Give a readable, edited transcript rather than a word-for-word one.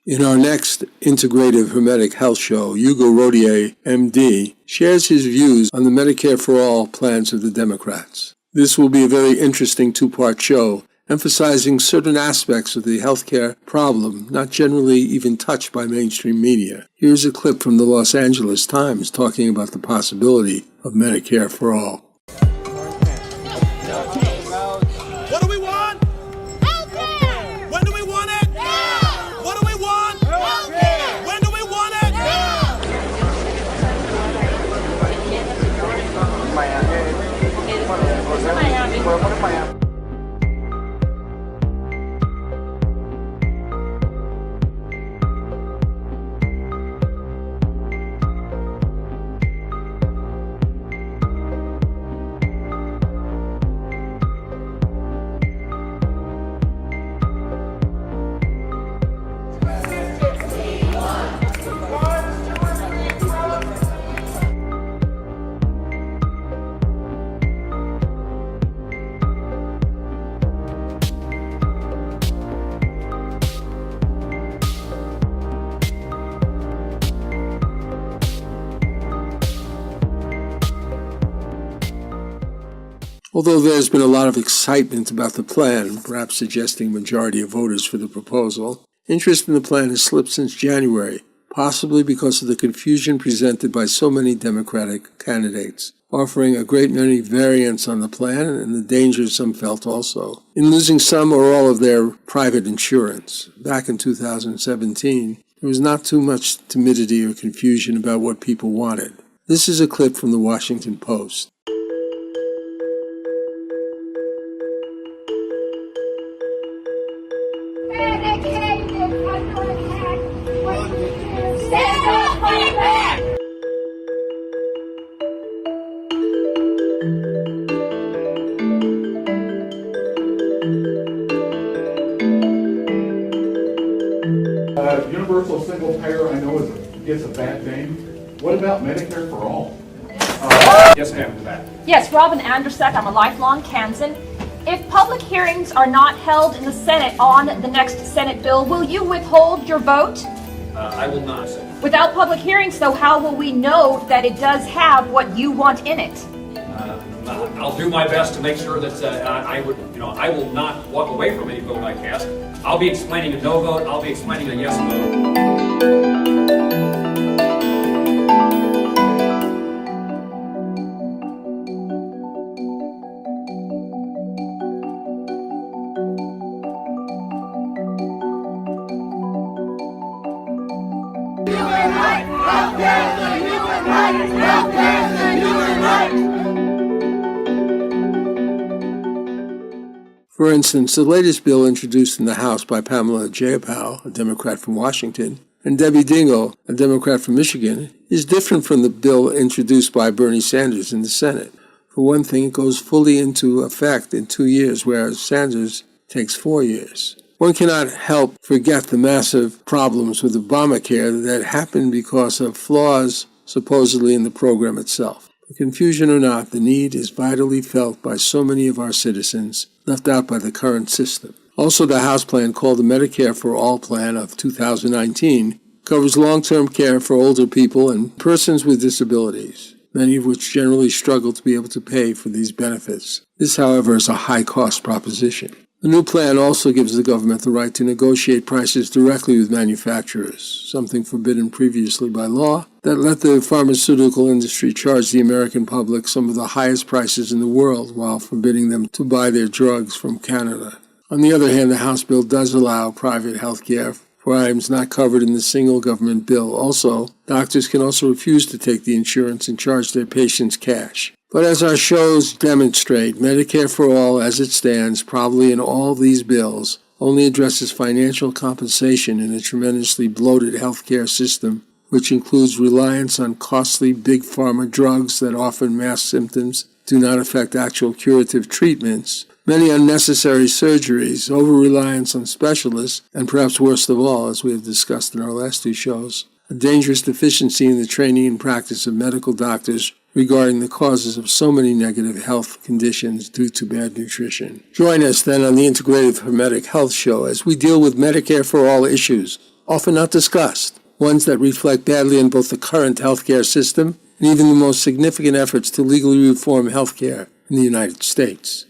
In our next Integrative Hermetic Health Show, Hugo Rodier, MD, shares his views on the Medicare for All plans of the Democrats. This will be a very interesting two-part show, emphasizing certain aspects of the healthcare problem not generally even touched by mainstream media. Here's a clip from the Los Angeles Times talking about the possibility of Medicare for All. What do we want? Healthcare! When do we want it? Now! What do we want? Healthcare! When do we want it? Now! Although there's been a lot of excitement about the plan, perhaps suggesting a majority of voters for the proposal, interest in the plan has slipped since January, possibly because of the confusion presented by so many Democratic candidates, offering a great many variants on the plan and the dangers some felt also in losing some or all of their private insurance. Back in 2017, there was not too much timidity or confusion about what people wanted. This is a clip from the Washington Post. Medicaid is under attack. What do we do? Stand up, fight back! Universal single payer, I know, gets a bad name. What about Medicare for all? Yes, ma'am, to that. Yes, Robin Andersek. I'm a lifelong Kansan. If public hearings are not held in the Senate on the next Senate bill, will you withhold your vote? I will not. Without public hearings, though, how will we know that it does have what you want in it? I'll do my best to make sure that I will not walk away from any vote I cast. I'll be explaining a no vote. I'll be explaining a yes vote. For instance, the latest bill introduced in the House by Pamela Jayapal, a Democrat from Washington, and Debbie Dingell, a Democrat from Michigan, is different from the bill introduced by Bernie Sanders in the Senate. For one thing, it goes fully into effect in 2 years, whereas Sanders takes 4 years. One cannot help forget the massive problems with Obamacare that happened because of flaws supposedly in the program itself. Confusion or not, the need is vitally felt by so many of our citizens left out by the current system. Also, the House plan, called the Medicare for All plan of 2019, covers long-term care for older people and persons with disabilities, many of which generally struggle to be able to pay for these benefits. This, however, is a high-cost proposition. The new plan also gives the government the right to negotiate prices directly with manufacturers, something forbidden previously by law, that let the pharmaceutical industry charge the American public some of the highest prices in the world while forbidding them to buy their drugs from Canada. On the other hand, the House bill does allow private health care for items not covered in the single government bill. Also, doctors can also refuse to take the insurance and charge their patients cash. But as our shows demonstrate, Medicare for All, as it stands, probably in all these bills, only addresses financial compensation in a tremendously bloated healthcare system, which includes reliance on costly big pharma drugs that often mask symptoms, do not affect actual curative treatments, many unnecessary surgeries, over-reliance on specialists, and perhaps worst of all, as we have discussed in our last two shows, a dangerous deficiency in the training and practice of medical doctors regarding the causes of so many negative health conditions due to bad nutrition. Join us then on the Integrative Hermetic Health Show as we deal with Medicare for All issues, often not discussed, ones that reflect badly on both the current healthcare system and even the most significant efforts to legally reform healthcare in the United States.